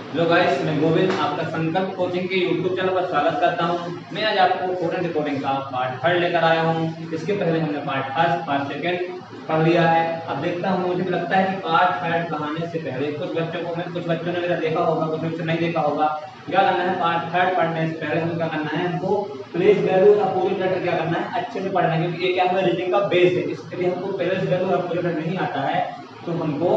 Hello guys, मैं गोविंद आपका संकल्प कोचिंग के यूट्यूब चैनल पर स्वागत करता हूं। मैं आज आपको स्टूडेंट रिपोर्टिंग का पार्ट 3 लेकर आया हूं। इसके पहले हमने पार्ट 1, पार्ट 2 पढ़ लिया है। अब देखता हूं, मुझे लगता है कि पार्ट 3 पढ़ाने से पहले कुछ बच्चों ने मेरा देखा होगा, कुछ बच्चों ने नहीं देखा होगा। क्या करना है, पार्ट 3 पढ़ने से पहले हमें क्या करना है, हमको प्लेस वैल्यू और अपोजिट लेटर क्या करना है, अच्छे से पढ़ना है, क्योंकि ये क्या है, रीजनिंग का बेस है। इसके लिए हमको प्लेस वैल्यू और अपोजिट लेटर नहीं आता है तो हमको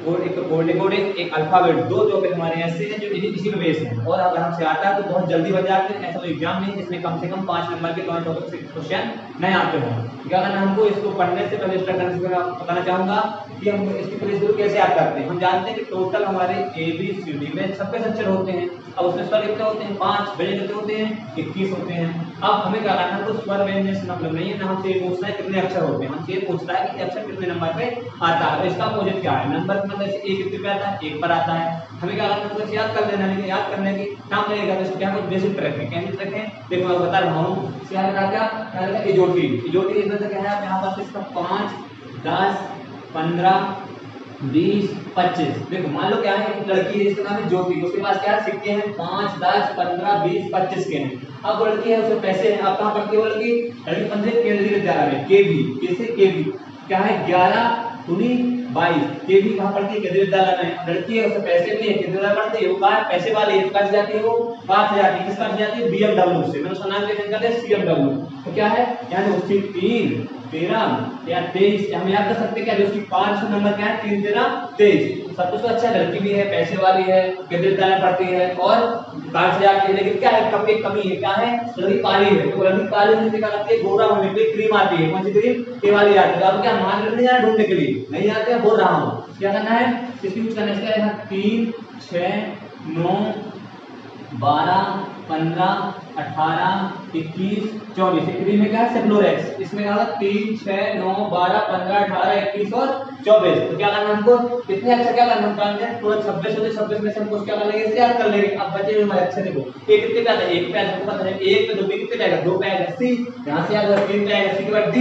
और एक कोडिंग एक अल्फाबेट दो जो हमारे ऐसे हैं जो इसी में बेस है। और अगर हमसे आता है तो बहुत जल्दी बन जाते हैं। ऐसा कोई एग्जाम नहीं जिसमें कम से कम 5 नंबर के दोनों टॉपिक से क्वेश्चन नहीं आते हों। क्या करना, हमको इसको पढ़ने से पहले स्टार्ट करने से पहले आपको बताना चाहूंगा कि हम इसकी प्लेस वैल्यू कैसे याद करते हैं। हम जानते हैं कि टोटल हमारे ABCD में 26 अक्षर होते हैं। अब उसमें स्वर कितने होते हैं, 5, व्यंजन कितने होते हैं, 21 होते हैं। अब हमें क्या करना है, तो स्वर व्यंजन से मतलब नहीं है ना, हमसे ये पूछना है कितने अक्षर होते हैं, हमसे ये पूछता है कि अक्षर कितने नंबर पे आता है। तो इसका अपोजिट क्या है, नंबर मतलब से एक कितने पे आता है, 1 पर आता है। हमें क्या करना है, तो याद कर लेना, लेकिन याद करने की काम लगेगा तो क्या कुछ बेसिक रखें, कैसे रखें, देखो मैं बता रहा हूँ। क्या लगा, क्या लगा, इजोटी इसमें से क्या है, आप यहाँ पर इसका 5, 10, 15, 20, 25। देखो मान लो क्या है, एक लड़की है जिसका नाम है ज्योति, उसके पास क्या सिक्के हैं, 5, 10, 15, 20, 25 के हैं। अब वो लड़की है, उसके पैसे हैं। अब कहाँ पढ़ती है वो लड़की, 15 केंद्रीय विद्यालय में, केवी, कैसे केवी क्या है, 11 दूनी 22, केवी कहाँ पढ़ती है, केंद्रीय विद्यालय में। लड़की है, उसके पैसे भी है, केंद्रीय विद्यालय पढ़ती है, वो कहाँ पैसे वाली है, कहाँ से जाती है, वो कहाँ से जाती है, किस कहाँ से जाती है, BMW से। मैंने उसका नाम क्या कर दिया, CMW। तो क्या है, यहाँ उसकी 3, 13 या 23 हम याद कर सकते हैं। क्या उसकी 5 नंबर क्या है, 3, 13, 23। सब कुछ तो अच्छा, लड़की भी है, पैसे वाली है, केंद्रीय विद्यालय पढ़ती है और कार से जाती है। लेकिन क्या है, कब एक कमी है, क्या है, लड़की काली है। तो लड़की काली होने से क्या करती है, गोरा होने के लिए क्रीम आती है। कौन सी क्रीम, ये वाली आती है। अब क्या मार्केट नहीं जाना ढूंढने के लिए, नहीं आते हैं, बोल रहा हूँ। क्या करना है, इसकी यूज करने से 3, 6, 9, 12, 15, 18, 21, 24। क्रीम में क्या है, सेफ्लोरेक्स। इसमें क्या होगा, 3, 6, 9, 12, 15, 18, 21 और 24। तो क्या करना है हमको, कितने अक्षर क्या करना है, पूरा 26 होते, 26 में से हमको क्या कर लेंगे, इससे याद कर लेंगे। अब बचे हुए हमारे अक्षर देखो, एक कितने पे आता है, एक पे आता है, पता है, एक पे 2 पे कितने पे आएगा, 2 पे आएगा C, यहां से आएगा 3 पे आएगा, C के बाद D,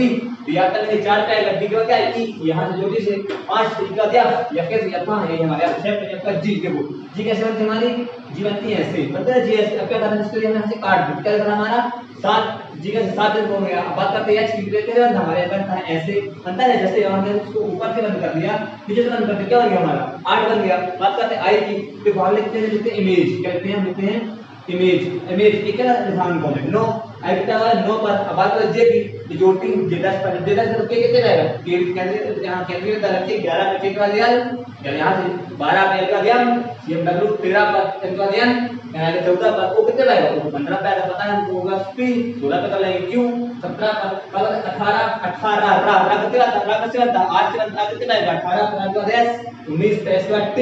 याद कर लेंगे 4 पे आएगा, D के बाद क्या है E, यहां से जोड़ी से 5 पे का क्या, या कैसे यहां है, ये हमारे 6 पे का G। देखो G कैसे बनती है, हमारी G बनती है ऐसे, पता है G ऐसे। अब क्या करना है, इसको यहां से काट दो, क्या करना हमारा 7, G का 7 हो गया। अब बात करते हैं H की, कैसे बनता है, हमारे बनता है ऐसे, बनता है जैसे हमने उसको ऊपर से बंद कर दिया, नीचे से बंद कर दिया, क्या बन गया हमारा 8 बन गया। बात करते हैं I की, तो बाहर लिखते हैं, लिखते हैं इमेज, क्या लिखते हैं, हम लिखते हैं इमेज। इमेज एक क्या निशान को नो, आई कितना वाला 9 पर। अब बात करें जे की, जोटी जे10 पर, जे10 पर के कितने रहेगा, के कैंडिडेट यहां कैंडिडेट का रखिए 11 पे के का दिया, यहां से 12 पे का दिया, CMW 13 पर का दिया, यहां के 14 पर, वो कितने रहेगा, वो 15 पे आएगा, पता है हमको होगा P, 16 पे कर लेंगे Q, 17 पर 18 18 कितने आता है, 18 से आता है 8 से आता कितने आएगा, 18 पर का S, 19 पे इसका T।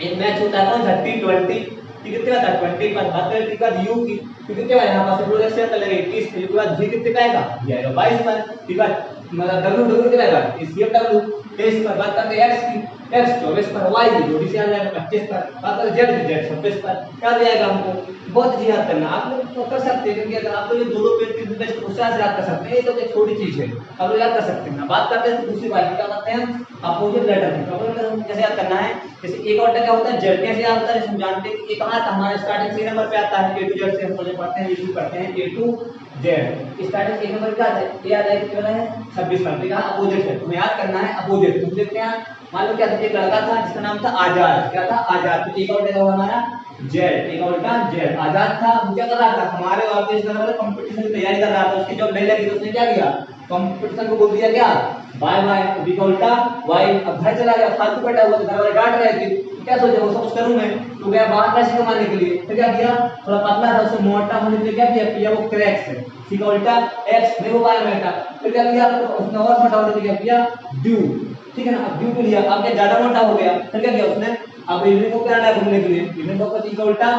एक मैच होता है कौन सा, T20, कितने आता है 20 पर। बात करें ठीक है, U की, कितने का यहां पर प्रोजेक्ट से कर लेंगे 21 पे, उसके बाद G कितने का आएगा, ये आएगा 22 पर। ठीक है, मतलब W कितने आएगा, CMW 23 पर। बात करते हैं X की, X 24 पर, Y की जोड़ी से आ जाएगा 25 पर। बात करें Z की, Z 26 पर। क्या दिया हमको, बहुत अच्छी याद करना, आप लोग तो कर सकते हैं, क्योंकि अगर आप लोग ये 2 पेज 3 पेज उससे याद कर सकते हैं, ये तो एक छोटी चीज है, आप लोग याद कर सकते हैं। बात करते हैं दूसरी बात, क्या करते हैं, अपोजिट लेटर की। अपोजिट लेटर कैसे याद करना है, जैसे एक और क्या होता है, जेड कैसे याद होता है, हम जानते हैं कि ये कहां था, हमारा स्टार्टिंग से नंबर पे आता है, A to Z से हम पढ़ते हैं, ये पढ़ते हैं A to Z। स्टार्टिंग एक नंबर क्या आता है, ये आता है कितना है 26 पर। का अपोजिट है, तुम्हें याद करना है अपोजिट। तुम देखते हैं, मान लो क्या था, एक लड़का था जिसका नाम था आजाद, क्या था आजाद, तो एक और क्या होगा हमारा जेड, एक और का जेड। आजाद था, वो क्या कर रहा था, हमारे ऑफिस में कंपटीशन की तैयारी कर रहा था, उसकी जॉब नहीं लगी तो उसने क्या किया, कंपटीशन को बोल दिया क्या, बाय बाय, बी का उल्टा वाई। अब घर चला गया, फालतू बैठा हुआ, घर वाले डांट रहे थे, क्या सोचा वो सब कुछ करूं मैं, तो गया बाहर पैसे कमाने के लिए। तो क्या किया, थोड़ा पतला था, उससे मोटा होने के लिए क्या किया, वो क्रैक्स है, सी का उल्टा एक्स, नहीं हो पाया बेटा। फिर क्या किया, उसने और मोटा होने के लिए क्या किया, ड्यू। ठीक है ना, अब ड्यू को लिया, अब क्या ज्यादा मोटा हो गया, फिर क्या किया उसने, अब इवनिंग को कराना है घूमने के लिए, इवनिंग को टी का उल्टा,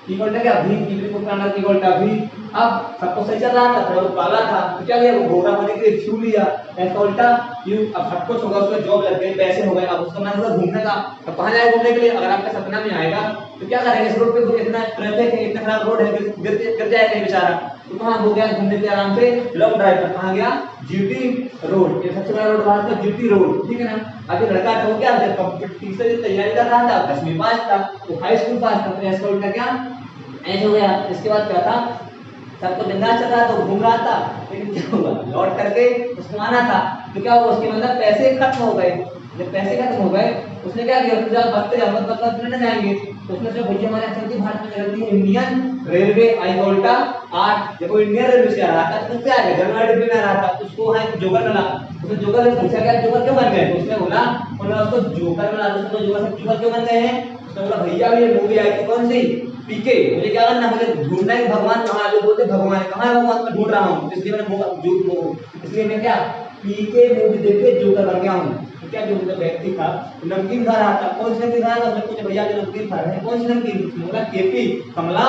टी का उल्टा क्या भी, इवनिंग को कराना टी का उल्टा भी, अब सब कुछ सही चल रहा था, थोड़ा वो काला था तो क्या किया, वो गोरा होने के लिए क्यू लिया, ऐसा उल्टा क्यू। अब सब कुछ होगा, उसका जॉब लग गई, पैसे हो गए, अब उसका मन होगा घूमने का, तो कहाँ जाए घूमने के लिए, अगर आपके सपना में आएगा तो क्या करेंगे, इस रोड पे इतना ट्रैफिक है, इतना खराब रोड है, गिर जाएगा बेचारा, तो कहाँ हो गया घूमने के लिए आराम से लॉन्ग ड्राइव पर, कहाँ गया, जीटी रोड, ये सबसे बड़ा रोड भारत का जीटी रोड, ठीक है ना। अभी लड़का तो क्या कॉम्पिटिशन की तैयारी कर रहा था, 10वीं पास था, तो हाई स्कूल पास था, तो ऐसा उल्टा क्या ऐसे हो गया। इसके बाद क्या था, सब तो बिंदास चल रहा था, घूम रहा था, लेकिन क्या हुआ, लौट करके उसको आना था, तो क्या हुआ, उसके मतलब पैसे खत्म हो गए। जब पैसे खत्म हो गए, उसने क्या किया, तो जब बचते जाओ मतलब न जाएंगे, तो उसने सोचा भैया हमारे चलती भारत में चलती है इंडियन रेलवे, आई उल्टा 8, जब वो इंडियन रेलवे से आ रहा था तो क्या आ गया, जनरल डिब्बे में आ रहा था, उसको है जोकर मिला, उसने जोकर से पूछा क्या जोकर क्यों बन गए, तो उसने बोला उसको जोकर मिला, उसको जोकर क्यों बन गए हैं, उसने बोला भैया ये मूवी आई थी कौन सी, पीके, मुझे क्या करना, मुझे ढूंढना है भगवान कहाँ है, जो बोलते भगवान कहाँ है, भगवान मैं ढूंढ रहा हूँ, इसलिए मैंने इसलिए मैं क्या पीके मूवी देख के जोकर बन गया हूँ। तो क्या जो व्यक्ति था नमकीन खा रहा था, कौन सी नमकीन खा रहा था, उसने पूछा भैया जो नमकीन खा रहे हैं कौन सी नमकीन, उसने बोला केपी कमला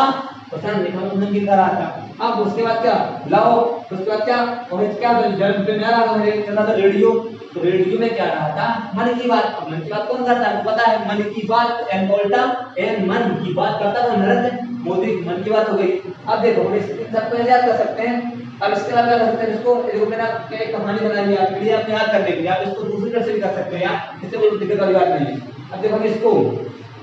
पसंद लिखा, नमकीन खा रहा था। अब उसके बाद क्या लाओ, उसके बाद क्या और क्या जब पे नया रहा मेरे चला था रेडियो, तो रेडियो में क्या रहा था, मन की बात। अब मन की बात कौन करता है, पता है, मन की बात एन बोल्टा एन मन की बात करता था नरेंद्र मोदी, मन की बात हो गई। अब देखो हम इस सबको याद कर सकते हैं। अब इसके बाद क्या कर सकते हैं, इसको देखो मैंने एक कहानी बनाई है आपके लिए, आप याद करने के लिए, आप इसको दूसरी तरह से भी कर सकते हैं यार, इससे कोई दिक्कत वाली बात नहीं है। अब देखो हम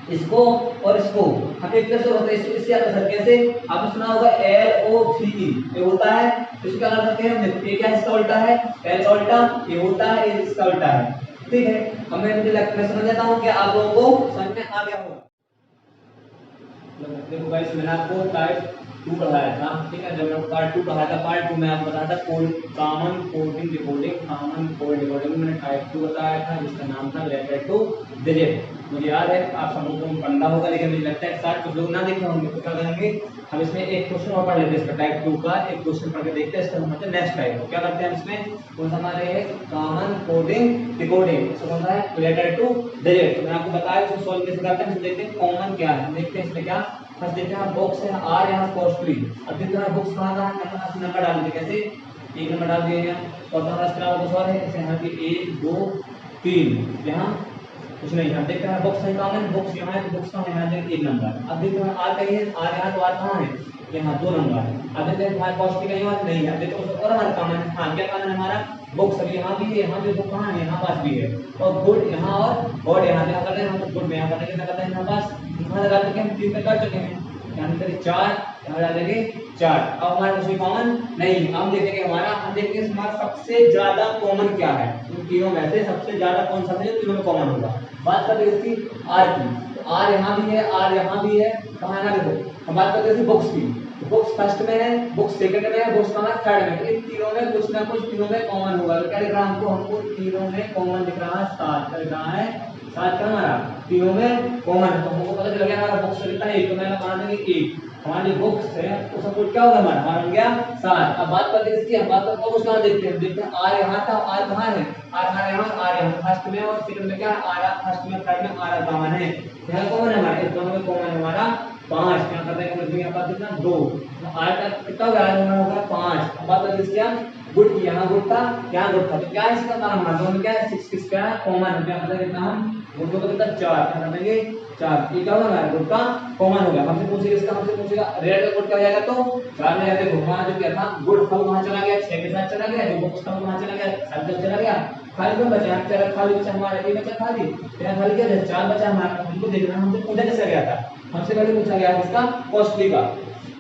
इसको और इसको हम एक तरह से होता है, इससे याद कर सकते हैं कैसे, आपने सुना होगा LOVE, ये होता है, इसको क्या कर सकते हैं हम, ये क्या इसका उल्टा है, L का उल्टा, ये होता है, ये इसका उल्टा है, ठीक है। अब मुझे लगता है समझ जाता हूँ कि आप लोगों को समझ में आ गया होगा। देखो गाइस मैंने आपको टाइप 2 पढ़ाया था, ठीक है, जब मैंने पार्ट 2 पढ़ाया था, पार्ट 2 में आपको बताया था code common coding decoding, common code decoding मैंने टाइप 2 बताया था, जिसका नाम था रिलेटेड टू डिजिट। मुझे याद है आप सब लोगों को पढ़ना होगा, लेकिन मुझे लगता है शायद कुछ लोग ना देखे होंगे, तो क्या करेंगे हम इसमें एक क्वेश्चन और पढ़ लेते हैं, इसका टाइप 2 का एक क्वेश्चन पढ़ के देखते हैं, इसका मतलब नेक्स्ट टाइप को क्या करते हैं इसमें, कौन सा हमारे कॉमन कोडिंग डिकोडिंग, इसको कौन सा है रिलेटेड टू डिजिट। मैंने आपको बताया इसको सॉल्व कैसे करते हैं, देखते हैं कॉमन क्या है, देखते हैं इसमें क्या। फर्स्ट देखते हैं बॉक्स है आर, यहाँ कॉस्टली, अब देखते हैं बुक्स कहाँ कहाँ है, नंबर डाल दीजिए, कैसे एक नंबर डाल दिया यहाँ, और हमारा इसके अलावा कुछ और है, जैसे यहाँ की 1 2 3, यहाँ कुछ नहीं है। देखते हैं बुक्स है कॉमन, बुक्स यहाँ है तो बुक्स कहाँ है, यहाँ देखिए 1 नंबर। अब देखते हैं आर कहीं है, आर यहाँ तो आर कहाँ है, यहाँ 2 नंबर है। अब देखते हैं हमारे कॉस्टली कहीं और नहीं है, देखो और हमारा कॉमन है, हाँ क्या कॉमन है हमारा बुक्स, अभी यहाँ भी है, यहाँ भी बुक कहाँ है, यहाँ पास भी है, और गुड यहाँ और गॉड यहाँ क्या कर रहे हैं हम, गुड में यहाँ करने के क्या करते हैं यहाँ पास, यहाँ लगा चुके हैं, 3 पे कर चुके हैं, यहाँ करें 4, यहाँ डालेंगे 4। अब हमारा कुछ कॉमन नहीं, हम देखेंगे हमारा, हम देखेंगे हमारा सबसे ज्यादा कॉमन क्या है, इन तीनों में से सबसे ज्यादा कौन सा है जो तीनों में कॉमन होगा। बात करते हैं इसकी आर की, तो आर यहाँ भी है, आर यहाँ भी है, कहाँ है ना देखो। हम बात करते हैं इसकी बुक्स की, तो बुक्स फर्स्ट में है, बुक्स सेकंड में है, बुक्स कहाँ है थर्ड में, तो इन तीनों में कुछ ना कुछ तीनों में कॉमन होगा। तो क्या दिख रहा है हमको तीनों में कॉमन दिख रहा है 7, क्या दिख रहा है 7 का हमारा तीनों में कॉमन है, तो हमको पता चल गया हमारा बुक्स कितना है 1, तो मैंने मान देंगे 1, हमारी बुक्स है तो सब कुछ क्या होगा हमारा बन गया 7। अब बात करते हैं इसकी, हम बात करते हैं उसका देखते हैं आर यहाँ था, आर कहाँ है, आर हमारे यहाँ, आर यहाँ फर्स्ट में और सेकंड में क्या आर, फर्स्ट में थर्ड में आर कॉमन है, यहाँ कॉमन है हमारे, इस दोनों में कॉमन है हमारा 5, क्या करते हैं यहाँ पर कितना 2, आर का कितना होगा, आर हमारा होगा 5। अब बात करते हैं इसकी गुड की, यहाँ गुड था यहाँ गुड था, तो क्या है इसका कारण हमारा दोनों क्या है 6 6 क्या है कॉमन है, क्या मतलब कितना हम गुड को कितना 4, क्या कर देंगे 4, ये क्या होगा हमारा गुड का कॉमन हो गया। हमसे पूछेगा इसका, हमसे पूछेगा रेड का गुड क्या हो जाएगा, तो 4 में देखो हमारा जो क्या था गुड फल कहाँ चला गया 6 के साथ चला गया, जो बुक्स का कहाँ चला गया 7 तक चला गया, खाली में बचा चला खाली बचा हमारा ये बचा खाली, यहाँ खाली क्या 4 बचा हमारा। हमको देखना हमसे पूछा कैसे गया था, हमसे पहले पूछा गया इसका कॉस्टली का,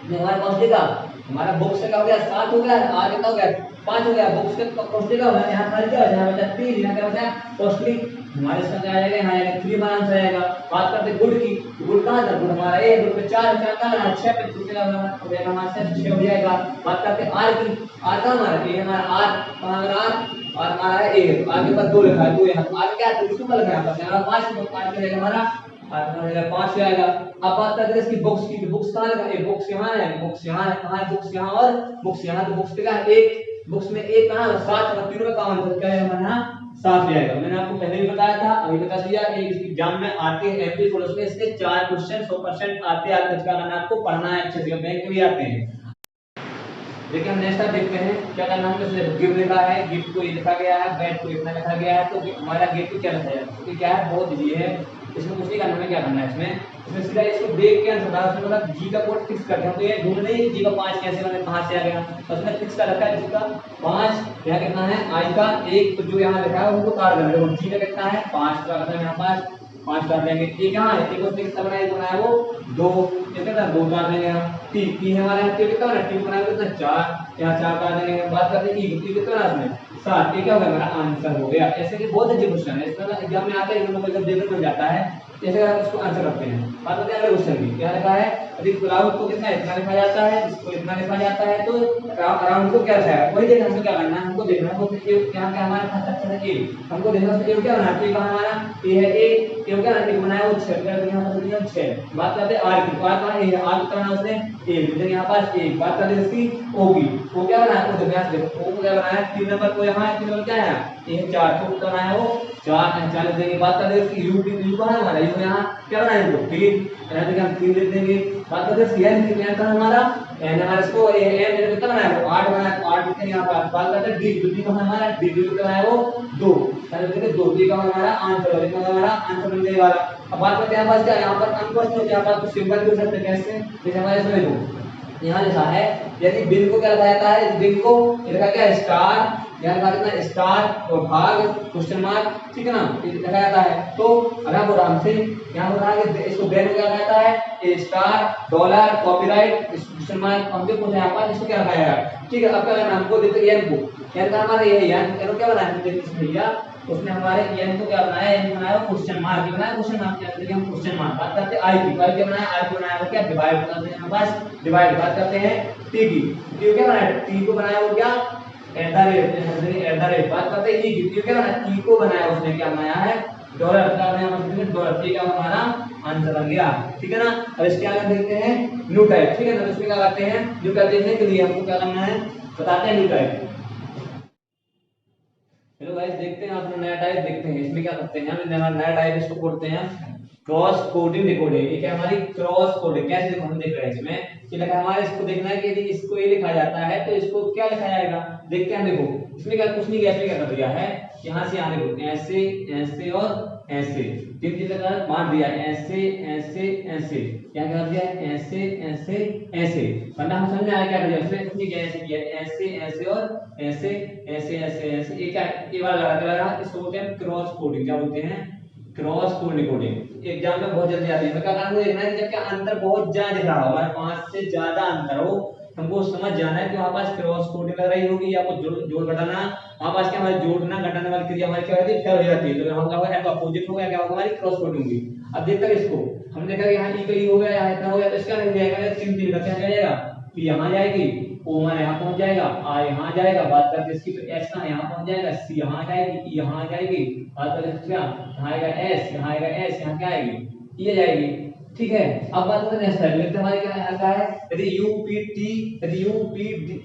हमारा कॉस्टली का हमारा बुक्स का हो गया 7 हो गया, आर कितना हो गया 5 हो गया, बुक्स के कॉस्टली का यहाँ खाली क्या यहाँ बचा 3, यहाँ क्या बचा कॉस्टली, हमारे इसका क्या आएगा यहाँ आएगा 3 बार आंसर आएगा। बात करते गुड की, गुड कहाँ था गुड हमारा ए, गुड पे 4 4 कहाँ है 6 पे, तो क्या हो जाएगा हमारा 6 हो जाएगा। बात करते आर की, आर का हमारा ए हमारा आर कहाँ आर और हमारा है ए, तो आगे पर 2 लिखा है 2 यहाँ, तो आगे क्या है इसको लिखा है यहाँ पर हमारा 5, तो 5 हो जाएगा हमारा 5 आएगा। अब बात करते हैं इसकी बुक्स की, बुक्स कहाँ लगा है, बुक्स यहाँ है, बुक्स यहाँ है, कहाँ है बुक्स यहाँ और बुक्स यहाँ, तो बुक्स पे क्या है 1, बुक्स में 1 कहाँ है 7, और तीनों में कॉमन है, क्या है हमारे यहाँ 7 जाएगा। मैंने आपको पहले भी बताया था, अभी बता दिया, एक एग्जाम में आते हैं एमपी पुलिस में इसके 4 क्वेश्चन 100% आते हैं, इसका मैंने आपको पढ़ना है अच्छे से, बैंक में भी आते हैं। देखिए हम नेक्स्ट देखते हैं क्या करना है। हमने गिव लिखा है, गिफ्ट को ये लिखा गया है, बैट को इतना लिखा गया है, तो हमारा गिफ्ट को क्या लिखा जाएगा, क्योंकि क्या है बहुत इजी है, इसमें कुछ नहीं करना है। क्या करना है इसमें सीधा इसको देख के आंसर बताना। उसमें मतलब जी का कोड फिक्स करते हैं, तो ये ढूंढ नहीं जी का 5 कैसे बने, कहाँ से आ गया, तो उसमें फिक्स कर रखा है जी का 5, यहाँ कितना है आई का 1, तो जो यहाँ लिखा है उनको काट देंगे। देखो जी का कितना है 5 का, मतलब यहाँ 5 काट देंगे। एक यहाँ है, एक उसने कितना बनाया, बनाया वो 2, कितना 2 काट देंगे यहाँ। टी हमारा है, कितना बना, टी बनाया कितना 4, यहाँ 4 काट देंगे। बात करते हैं ई कितना है इसमें 7, ये क्या होगा हमारा आंसर हो गया। ऐसे कि बहुत अच्छे क्वेश्चन है, इसमें एग्जाम में आते हैं, लोगों को जब देखने मिल जाता है, जैसे हम इसको आंसर करते हैं। बात करते हैं अगले क्वेश्चन की, क्या लिखा है, यदि क्लाउड को कितना इतना लिखा जाता है, इसको इतना लिखा जाता है, तो अराउंड को क्या लिखा है, वही देखना हमको क्या करना है, हमको देखना है वो यहाँ क्या हमारे पास अच्छा है ए, हमको देखना है ए क्या बनाना है, कहाँ हमारा ए है, ए क्या बनाया वो 6, यहाँ पर दिया 6। बात करते हैं आर की, बात करें ए, आर कितना बनाया उसने ए, तो यहाँ पास 1। बात करते हैं इसकी ओ की, ओ क्या बनाया, ओ देखो ओ को क्या बनाया 3 नंबर को, यहाँ 3 नंबर क्या है ये 4, तो कितना बनाया वो 4 देंगे। बात करते हैं इसकी यू की, यू कहाँ है हमारा, यू यहाँ क्या बनाया वो 3, यहाँ देखिए हम 3 लिख देंगे। बात करते हैं इसकी एन की, एन का हमारा एन हमारा इसको एन कितना बनाया वो 8 बनाया, तो 8 लिखते हैं यहाँ पर। बात करते हैं डी, डी का हमारा डी कितना है वो 2, पहले देखते हैं 2, डी का हमारा आंसर है, कितना हमारा आंसर बन जाएगा वाला। अब बात करते हैं यहाँ पास क्या, यहाँ पर अंक क्वेश्चन होते हैं, यहाँ पर कुछ सिंबल भी हो सकते हैं, कैसे जैसे हमारे इसमें देखो यहाँ लिखा है, यदि बिल को क्या लिखा जाता है, बिल को लिखा क्या है स्टार, यहाँ लिखा कितना स्टार और भाग क्वेश्चन मार्क, ठीक है ना, लिखा जाता है। तो आराम आराम से यहाँ पर आगे इसको ब्रेन क्या कहता है, a star dollar copyright question mark, हमसे पूछा यहाँ पर इसको क्या लिखा जाएगा, ठीक है। अब क्या करना हमको, देखते हैं एन को, एन का हमारा ये है, एन क्या बनाया देखिए भैया, उसने हमारे एन को क्या बनाया, एन बनाया क्वेश्चन मार्क, बनाया क्वेश्चन मार्क, क्या देखिए हम क्वेश्चन मार्क। बात करते हैं आई की, आई क्या बनाया, आई को बनाया वो क्या डिवाइड करते हैं, हमारे पास डिवाइड। बात करते हैं टी की, टी क्या बनाया, टी को बनाया वो क्या एट द रेट। बात करते हैं ई की, टी क्या बनाया, ई को बनाया उसने क्या बनाया है डॉलर, क्या बनाया मतलब डॉलर, ठीक है हमारा आंसर बन गया, ठीक है ना। अब इसके आगे देखते हैं न्यू टाइप, ठीक है ना, इसमें क्या करते हैं न्यू टाइप देखने के लिए हमको क्या करना है बताते हैं न्यू टाइप। हेलो गाइस, देखते हैं आप नया टाइप देखते हैं, इसमें क्या करते हैं हम नया टाइप इसको खोलते हैं क्रॉस कोडिंग डिकोडिंग। ये क्या हमारी क्रॉस कोडिंग, कैसे देखो हम देख रहे हैं इसमें कि लगा हमारे इसको देखना है कि यदि इसको ये लिखा जाता है तो इसको क्या लिखा जाएगा, देखते हैं। देखो इसमें क्या कुछ नहीं किया, इसमें क्या कर दिया है, यहाँ से यहाँ देखो ऐसे ऐसे और ऐसे 3 चीजें का बांट दिया, ऐसे ऐसे ऐसे, क्या कर दिया ऐसे ऐसे ऐसे, वरना हम समझ में आया क्या कर दिया, इसमें कुछ नहीं किया, ऐसे किया ऐसे ऐसे और ऐसे ऐसे ऐसे ऐसे, ये क्या ये वाला लगा, इसको बोलते हैं क्रॉस कोडिंग, क्या बोलते हैं क्रॉस कोडिंग। एग्जाम में बहुत जल्दी आती है, क्या करना है देखना है कि जब क्या अंतर बहुत ज्यादा दिख रहा हो, हमारे 5 से ज्यादा अंतर हो, हमको समझ जाना है कि वहां पास क्रॉस कोडिंग लग रही होगी या कुछ जोड़ घटाना, वहां पास क्या हमारे जोड़ना घटाने वाली क्रिया हमारी क्या होती है फेल हो जाती है, तो हम क्या होगा अपोजिट हो गया, क्या होगा हमारी क्रॉस कोडिंग होगी। अब देखते हैं इसको, हमने देखा यहाँ ई का ई हो गया, यहाँ इतना हो गया, तो इसका नहीं जाएगा 3 का क्या जाएगा, पी यहाँ जाएगी, ओ हमारे यहाँ पहुंच जाएगा, आ यहाँ जाएगा। बात करते हैं इसकी तो एस का यहाँ पहुंच जाएगा, सी यहाँ जाएगी, ई यहाँ जाएगी। बात करते हैं क्या यहाँ आएगा एस, यहाँ आएगा एस, यहाँ क्या आएगी ये जाएगी, ठीक है। अब बात करते हैं नेक्स्ट टाइप, लिखते हमारे क्या है, यदि यूपीटी यदि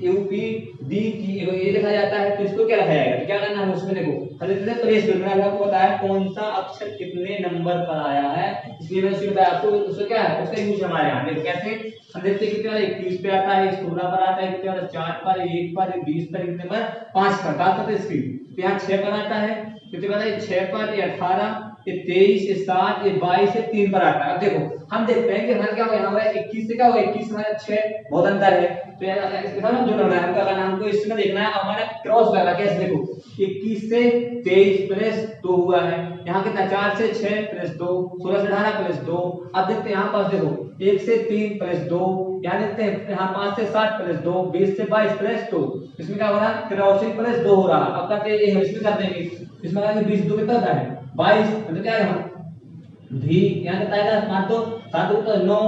यूपीडी की ये लिखा जाता है तो इसको क्या लिखा जाएगा, तो क्या करना है उसमें देखो हमने प्लेस करना है, आपको बताया कौन सा अक्षर कितने नंबर पर आया है, इसलिए मैंने उसको बताया आपको उसका क्या है उसका यूज हमारे यहाँ देखो कैसे हम देखते हैं कितने 21 पे आता है, 16 पर आता है, कितने 4 पर, 1 पर, 20 पर, कितने पर 5 पर। बात करते हैं इसकी तो यहाँ 6 पर आता है, कितने पर है 6 पर, ये 18, ये 23, ये 7, ये 22, ये 3 पर आता है। अब देखो हम देखते हैं कि हमारा क्या होगा, यहाँ होगा 21 से क्या होगा 21 हमारा 6 बहुत अंतर है, तो इसके साथ हम जो करना है हमको करना हमको इसमें देखना है हमारा क्रॉस लगा कैसे, देखो 21 से 23 प्लस 2 हुआ है, यहाँ कितना 4 से 6 प्लस 2, 16 से 18 प्लस 2। अब देखते हैं यहाँ पास देखो 1 से 3 प्लस 2, यहाँ देखते हैं यहाँ 5 से 7 प्लस 2, 20 से 22 प्लस 2, इसमें क्या हो रहा है क्रॉसिंग प्लस 2 हो रहा है। अब करते हैं हम इसमें कर देंगे, इसमें करेंगे 20 2 कितना होता है 22, मतलब क्या है भी यहाँ कितना आएगा 5 2 7 2 9,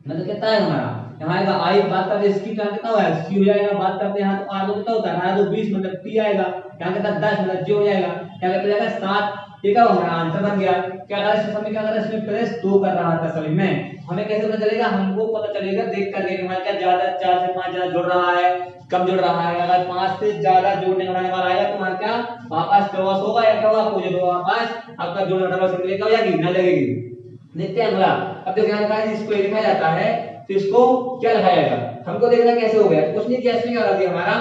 मतलब कितना है हमारा यहाँ आएगा आई। बात करते हैं इसकी क्या कितना होगा सी हो जाएगा। बात करते हैं यहाँ तो आर दो कितना होता है 18 2 20 मतलब टी आएगा, यहाँ कितना 10 मतलब जी हो जाएगा, क्या करते जाएगा 7, ये क्या हमारा आंसर बन गया। क्या कर रहा है इसमें क्या कर रहा है इसमें प्लस 2 कर रहा था सभी में, हमें कैसे पता चलेगा, हमको पता चलेगा देख करके कि हमारा क्या ज्यादा 4 से 5 ज्यादा जुड़ रहा है कम जुड़ रहा है। अगर 5 से ज्यादा जोड़ने घटाने वाला आएगा तो हमारा क्या वहां पास क्रॉस होगा या क्या होगा अपोजिट होगा, वहां पास आपका जोड़ घटाने वाला संख्या हो जाएगी ना लगेगी। देखते हैं अगला, अब देखो यहाँ लिखा है इसको लिखा जाता है तो इसको क्या लिखा जाएगा, हमको देखना कैसे हो गया, कुछ नहीं किया, इसमें क्या कर दिया हमारा,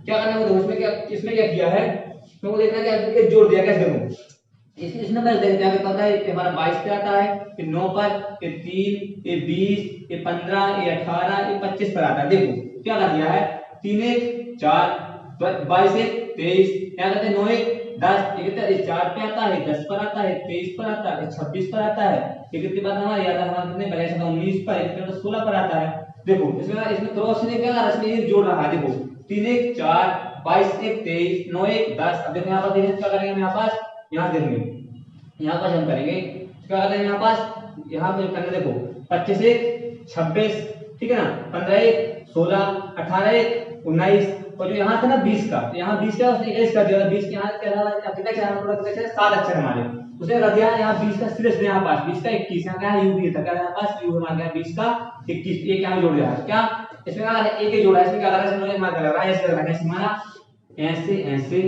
क्या करना है, इसमें क्या, इसमें क्या किया है, हमको देखना क्या है, जोड़ दिया कैसे देखो, इस नंबर देखते हैं, पता है हमारा 22 पे आता है, फिर 9 पर, फिर 3, ये 20, ये 15, ये 18, ये 25 पर आता है। देखो क्या कर दिया है, 3 1 4, 22 1 23, क्या करते हैं 9 1 10, ये कितना, ये 4 पे आता है, 10 पर आता है, 23 पर आता है, 26 पर आता है, ये कितनी बार हमारा याद है, हमारा कितने पहले से 19 पर, ये तो 16 पर आता है। देखो इसमें क्रॉस ने क्या कर रहा है, इसमें ये जोड़ रहा है, देखो 3 1 4, 22 1 23, 9 1 10। अब देखो यहाँ पर देखिए क्या करेंगे हम, यहाँ पास यहाँ देखेंगे, यहाँ पर हम करेंगे क्या करते हैं, यहाँ पास यहाँ पे करना, देखो 25 1 26, ठीक है ना, 15 1 16, 18 1 19, और जो यहाँ था ना 20 का, यहाँ 20 का उसने 21 कर दिया, 20 के यहाँ क्या था, कितना अक्षर हमारा, कितना अक्षर 7 अक्षर हमारे, उसने कर दिया यहाँ 20 का सिर्फ यहाँ पास 20 का 21, यहाँ क्या यू भी था, क्या यहाँ पास यू हमारा क्या 20 का 21, एक यहाँ जोड़ दिया, क्या इसमें क्या है, एक ही जोड़ा है, इसमें क्या कर रहा है, इसमें मार्क लगा रहा है, ऐसे लगा रहा है हमारा, ऐसे ऐसे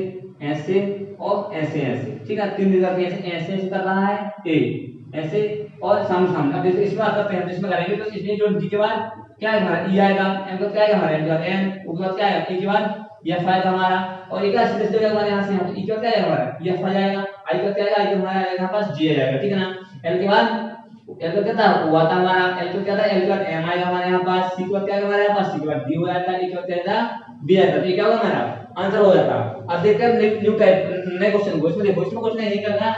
ऐसे और ऐसे ऐसे, ठीक है, तीन जगह पे ऐसे ऐसे ऐसे कर रहा है, ए ऐसे और सामने सामने। अब इसमें बात करते हैं, इसमें करेंगे तो इसमें जो डी के बाद क्या है हमारा, ई आएगा, एम का क्या आएगा हमारा, एम के बाद एन, उसके बाद क्या आएगा, ए के बाद एफ आएगा हमारा, और एक सीधे सीधे हमारे यहाँ से यहाँ ई का क्या आएगा हमारा, एफ आ जाएगा, आई का क्या आएगा, आई का हमारा यहाँ पास जी आ जाएगा, ठीक है ना। एल के बाद एल का क्या था, वो आता हमारा, एल का क्या था, एल के बाद एम आएगा हमारे यहाँ पास, सी के बाद क्या आएगा हमारे यहाँ पास, सी के बाद डी हो जाता है, ए के बाद क्या आएगा बी आता है, तो ये क्या होगा हमारा आंसर हो जाता। अब देखते हैं न्यू टाइप नए क्वेश्चन को, इसमें देखो इसमें कुछ नहीं करना,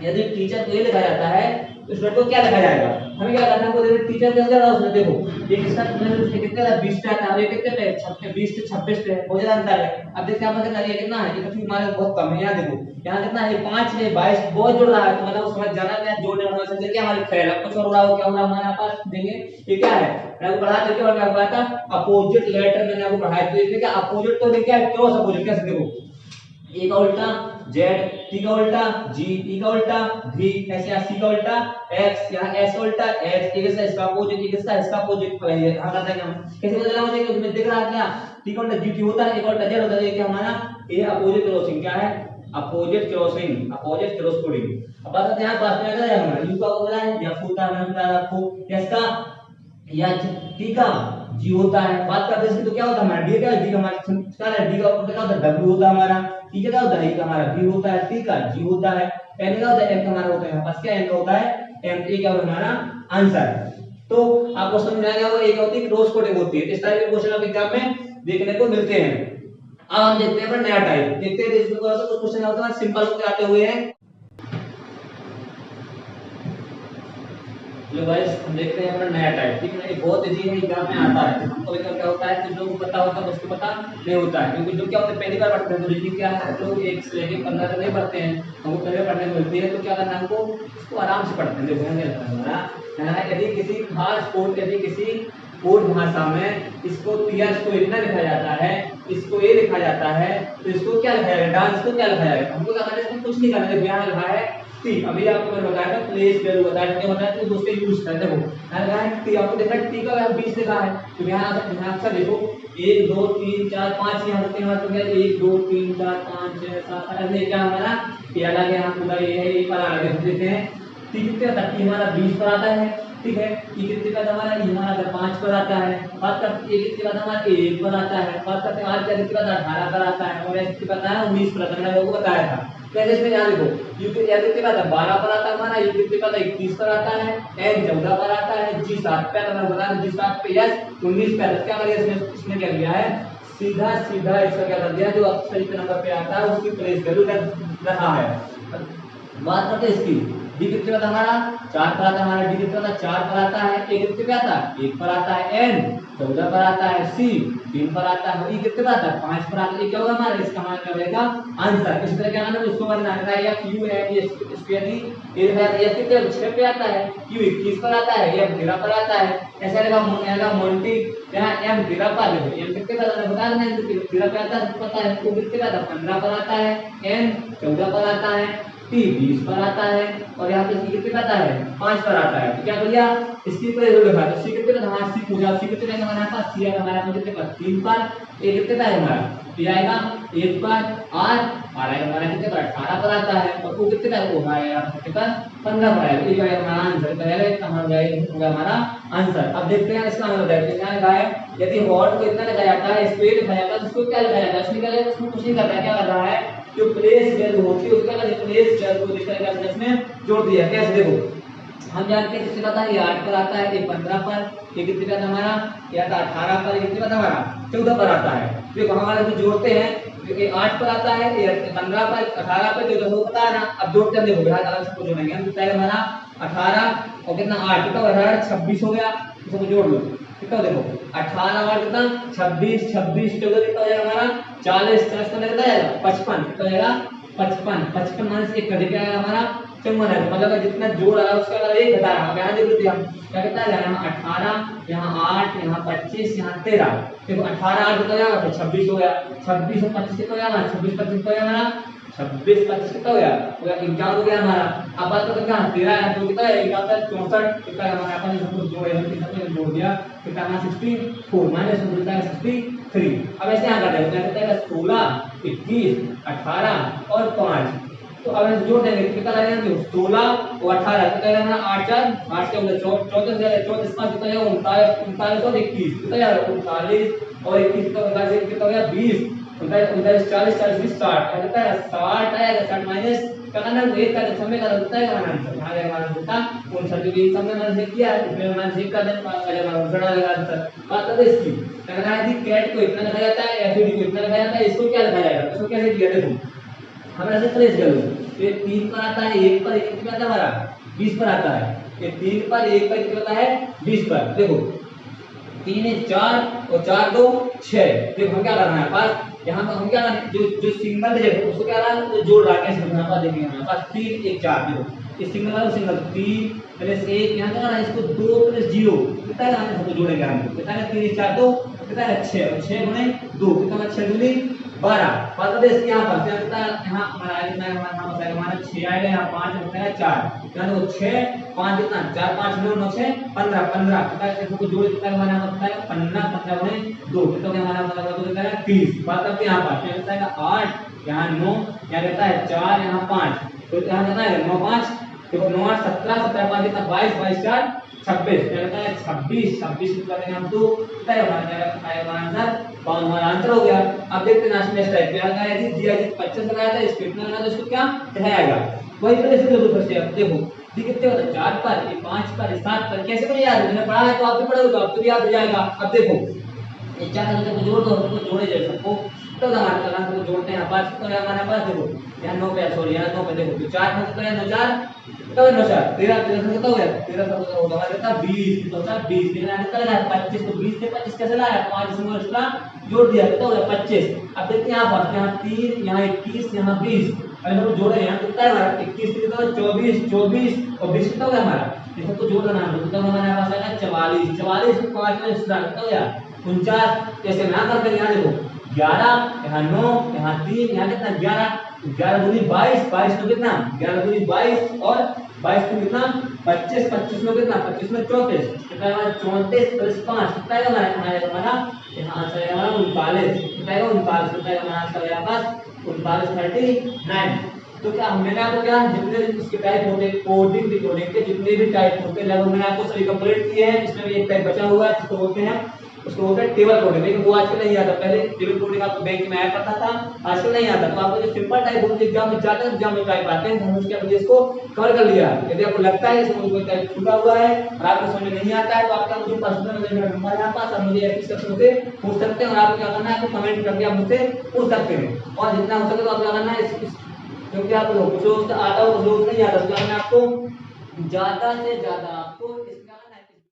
यदि टीचर को ये लिखा जाता है तो स्टूडेंट को क्या लिखा जाएगा, हमें क्या करना है, वो टीचर के अंदर उसमें देखो ये किसका कितने का 20 पे आता है, ये कितने पे 20 से 26 पे हो जाता अंतर है। अब देखते हैं कितना ये कितना है, ये तो हमारे बहुत कम है, यहाँ देखो यहाँ कितना है 5 है 22 बहुत जुड़ रहा है, तो मतलब समझ जाना है जोड़ने वाला से क्या हमारी फेल है, कुछ और हो रहा हो क्या हो रहा हमारे पास देंगे, ये क्या है मैंने आपको पढ़ा चुके और क्या पढ़ाया था अपोजिट लेटर, मैंने आपको पढ़ाया, तो इसमें क्या अपोजिट तो क्या है क्रॉस अपोजिट, कैसे देखो ए का उल्टा जेड, टी का उल्टा जी, ई का उल्टा भी, ऐसे यहाँ सी का उल्टा एक्स, यहाँ एस का उल्टा एच, एक इसका अपोजिट, एक इसका अपोजिट पहले हम करते हैं हम कैसे बदला मुझे क्योंकि मैं दिख रहा है क्या, टी का उल्टा जी होता है, एक उल्टा जेड होता है, ये क्या हमारा ये अपोजिट क्रॉसिंग, क्या है opposite crossing, opposite cross coding. अब बात करते हैं यहाँ पास में क्या है हमारा यू का बोला है या होता है, मैंने बताया आपको एस का या टी का जी होता है। बात करते हैं इसकी तो क्या होता है हमारा डी का, डी का हमारा क्या है, डी का क्या होता है डब्ल्यू होता है हमारा, ई का क्या होता है ई का हमारा बी होता है, टी का जी होता है, एन का होता है एम का हमारा होता है, यहाँ पास क्या एन का होता है एम, ए क्या होता है हमारा आंसर। तो आपको समझ में आ गया होगा, एक होती है क्रॉस कोडिंग होती है, इस तरह के क्वेश्चन आपके एग्जाम में देखने को मिलते हैं। अब हम देखते हैं अपना नया टाइप, देखते हैं इसमें थोड़ा सा कुछ क्वेश्चन होता है सिंपल होते आते हुए हैं। लो गाइस हम देखते हैं अपना नया टाइप, ठीक है, ये बहुत इजी है, एग्जाम में आता है, हमको क्या होता है कुछ लोगों को पता होता है उसको पता नहीं होता है, क्योंकि जो क्या होता है पहली बार पढ़ते हैं तो रीजनिंग क्या है लोग 1 से लेकर 15 तक नहीं पढ़ते हैं, हमको पहले पढ़ने को मिलती है, तो क्या करना है हमको इसको आराम से पढ़ते हैं। देखो क्या लिखा है हमारा, यदि किसी खास कोड, यदि किसी कोड भाषा में इसको टीएस को इतना लिखा जाता है, इसको ये लिखा जाता है, तो इसको क्या लिखा जाएगा, डांस को क्या लिखा जाएगा, हमको क्या करना है, इसमें कुछ नहीं करना है। देखो यहाँ लिखा है टी, अभी आपको मैंने बताया था प्लेस वैल्यू बताया था, बताया तो दोस्तों यूज करते हो, यहाँ लिखा है टी, आपको देखा टी का वैल्यू 20 लिखा है, तो यहाँ से देखो 1 2 3 4 5 यहाँ से यहाँ तो क्या 1 2 3 4 5 6 7 8 ये क्या हमारा ये अलग है, यहाँ पूरा ये है, ये पर अलग है, देखते हैं टी कितने आता है, टी हमारा 20 पर आता है, ठीक है, ई कितने का हमारा ई हमारा अगर 5 पर आता है, बात करते हैं कितने का हमारा 1 पर आता है, बात करते हैं आर का कितने का 18 पर आता है, और एस कितने का आता है 19 पर आता है, मैंने आपको बताया था। कैसे इसमें यहाँ देखो यू के कितने का आता है 12 पर आता है हमारा, यू कितने का आता है 21 पर आता है, एन 14 पर आता है, जी 7 पे आता है, मैंने बताया जी 7 पे यस 19 पे आता है। क्या करिए इसमें क्या किया है सीधा सीधा इसका क्या कर दिया, जो अक्षर के नंबर पे आता है उसकी प्लेस वैल्यू रखा है। बात करते हैं इसकी डी कितने का हमारा 4 पर आता है, हमारा डी कितने का 4 पर आता है, ए कितने पे आता है 1 पर आता है, एन 14 पर आता है, सी 3 पर आता है, ई कितने पर आता है 5 पर आता है, ये क्या होगा हमारा इसका हमारा क्या रहेगा आंसर। इस तरह क्या करना है उसको करना है या क्यू है ये स्क्वायर ये है कितने 6 पे आता है, क्यू 21 पर आता है, एम 13 पर आता है, ऐसा रहेगा मोंटी यहाँ एम 13 पर है, एम कितने पर आता है बता देना 13 पे आता है, पता है, क्यू कितने पर आता है 15 पर आता है, एन 14 पर आता है, टी 20 पर आता है और यहाँ पे सी कितने पे आता है 5 पर आता है। तो क्या कर लिया इसकी पर इधर लिखा तो सी कितने पे हमारा सी पूछा सी कितने पे हमारे पास सी है हमारा कितने पर 3 पर ए कितने पे है हमारा टी आएगा 1 पर आर आएगा हमारा कितने पर 18 पर आता है और वो कितने पर वो हमारा कितने पर 15 पर आएगा। ये जो है हमारा आंसर पहले कहां जाएगा हमारा आंसर। अब देखते हैं इसका मतलब देखते हैं क्या लिखा है यदि हॉट को इतना लगाया जाता है स्पीड लिखा जाता है तो उसको क्या लगाया जाता है इसमें क्या लगाया इसमें कुछ नहीं करता है क्या कर रहा है जो प्लेस वैल्यू होती है उसका क्या प्लेस वैल्यू को इस तरह से इसमें जोड़ दिया कैसे देखो हम जानते हैं किससे पता है ये 8 पर आता है ये 15 पर ये कितने का हमारा ये आता 18 पर ये कितने का हमारा 14 पर आता है। देखो हमारे को जोड़ते हैं ये 8 पर आता है ये 15 पर 18 पर 14 को पता है ना। अब जोड़ते हैं देखो बिहार अलग से जोड़ेंगे हम पहले हमारा 18 और कितना 8 कितना 18 26 हो गया इसको जोड़ लो कितना देखो 18 और कितना 26 26 14 कितना हो जाएगा हमारा 40 40 कितना जाएगा 55 कितना हो जाएगा 55 55 माइनस 1 कर दे क्या आएगा हमारा 54 है मतलब जितना जोड़ आ रहा है उसका अगर 1 घटा रहा है यहाँ देख लीजिए हम क्या कितना है यहाँ 18 यहाँ 8 यहाँ 25 यहाँ 13 देखो 18 8 कितना हो जाएगा फिर 26 हो गया 26 और 25 कितना हो जाएगा 26 25 कितना हो जाएगा हमारा 26 25 कितना हो गया 51 हो गया हमारा। अब बात करते हैं 13 है तो कितना है 61 64 कितना है हमारा अपन सब कुछ जोड़े हम सब कुछ जोड़ दिया कितना हमारा 64 माइनस कितना है 63। अब ऐसे यहां कर देते हैं कितना है 16 21 18 और 5 तो अब हम जोड़ देंगे कितना लगेगा 16 और 18 कितना है हमारा 8 4 8 के अंदर 34 जाएगा 34 5 कितना है 39 और 21 कितना है 39 और 21 कितना हो गया 20 39 40 40 20 60 कितना है 60 आएगा 60 माइनस क्या करना है एक का समय का कितना है हमारा आंसर यहां आएगा हमारा कितना 59 जो समय मैंने चेक किया है इसमें मैंने चेक कर देना पहले हमारा आंसर आएगा आंसर। बात करते हैं इसकी क्या कहना है कि कैट को इतना लिखा जाता है एफडी को इतना लिखा जाता है इसको क्या लिखा जाएगा इसको कैसे किया देखो हम ऐसे ट्रेस कर लो ये 3 पर आता है 1 पर 1 कितना आता है हमारा 20 पर आता है ये 3 पर 1 पर कितना आता है 20 पर देखो 3 है 4 और 4 2 6 देखो हम क्या करना है पास यहाँ पर हम क्या करना है जो सिंगल डिजिट है उसको क्या करना है जोड़ रहा है कैसे हमारे पास देखेंगे हमारे पास 3 1 4 देखो ये सिंगल है सिंगल 3 प्लस 1 यहाँ क्या करना है इसको 2 प्लस 0 कितना है हमको जोड़ेंगे हम कितना है 3 4 2 कितना है 6 और 6 गुणे 2 कितना है 6 दूनी 12 बात करते हैं यहाँ पर क्या कितना यहाँ हमारा कितना है हमारा बताया हमारा 6 आएगा यहाँ 5 कितना है 4 यहाँ देखो 6 5 कितना 4 5 9 9 6 15 15 कितना है इसको जोड़ कितना है हमारा बताया 15 15 गुणे 2 कितना है हमारा मतलब कितना है 30। बात करते हैं यहाँ पर क्या कितना है 8 यहाँ 9 यहाँ कहता है 4 यहाँ 5 तो यहाँ कितना है 9 5 देखो 9 8 17 17 5 कितना 22 22 4 26 क्या कहता है 26 26 करेंगे हम तो कितना है हमारा आंसर 52 हमारा आंसर हो गया। अब देखते हैं नेक्स्ट टाइप क्या लगाया जी दिया जी 25 लगाया था इस कितना लगाया तो इसको क्या दिखाएगा वही तरह से देखो फिर से अब देखो ये कितने होता है 4 पर ये 5 पर ये 7 पर कैसे करें यार मैंने पढ़ा है तो आप भी पढ़ोगे तो आपको भी याद हो जाएगा। अब देखो ये 4 को जोड़ दो सबको जोड़े जाए सबको तो हमारे कलाम को जोड़ते हैं 5 तो हमारे पास देखो यहाँ 9 पे सॉरी यहाँ 9 पे देखो तो 4 में कितना है 9 4 कितना है 9 4 13 13 से कितना हो गया 13 से होगा हमारे कितना 20 तो 20 लेकिन आगे कितना है 25 तो 20 से 25 कैसे लाया 5 इसमें एक्स्ट्रा जोड़ दिया कितना हो गया 25। अब देखते हैं यहाँ पर यहाँ 3 यहाँ 21 यहाँ 20 अगर हम जोड़े यहाँ कितना है हमारा 21 कितना 24 24 और 20 कितना हो गया हमारा ये सबको जोड़ देना है तो हमारे पास आएगा 44 44 को 5 में एक्स्ट्रा कितना हो गया 49 ऐसे ना करके यहाँ देखो 11 यहाँ 9 यहाँ 3 यहाँ कितना 11 11 दूनी 22 22 तो कितना 11 दूनी 22 और 22 तो कितना 25 25 में कितना 25 में 34 कितना है हमारा 34 प्लस 5 कितना है हमारा यहाँ आंसर है हमारा 39 कितना है 39 कितना है हमारा आंसर है हमारा 39 39। तो क्या मैंने आपको क्या जितने इसके टाइप होते हैं कोडिंग डिकोडिंग के जितने भी टाइप होते हैं लगभग मैंने आपको सभी कंप्लीट किए हैं। इसमें भी एक टाइप बचा हुआ है जिसको बोलते हैं उसको बोलते हैं टेबल कोडिंग लेकिन वो आजकल नहीं आता। पहले टेबल कोडिंग आपको बैंक में आया करता था आजकल नहीं आता। तो आपको जो सिंपल टाइप होते एग्जाम में जाते हैं एग्जाम में टाइप आते हैं हम उसके अपने इसको कवर कर लिया। यदि आपको लगता है इसमें कोई टाइप छूटा हुआ है और आपको समझ में नहीं आता है तो आपका मुझे पर्सनल मेरा नंबर है पास आप मुझे इस सेक्शन से पूछ सकते हैं और आपको क्या करना है आपको कमेंट करके आप मुझसे पूछ सकते हैं। और जितना हो सके तो आपको क्या करना है क्योंकि आप लोग कुछ आता हो कुछ नहीं आता तो आपको ज्यादा से ज्यादा आपको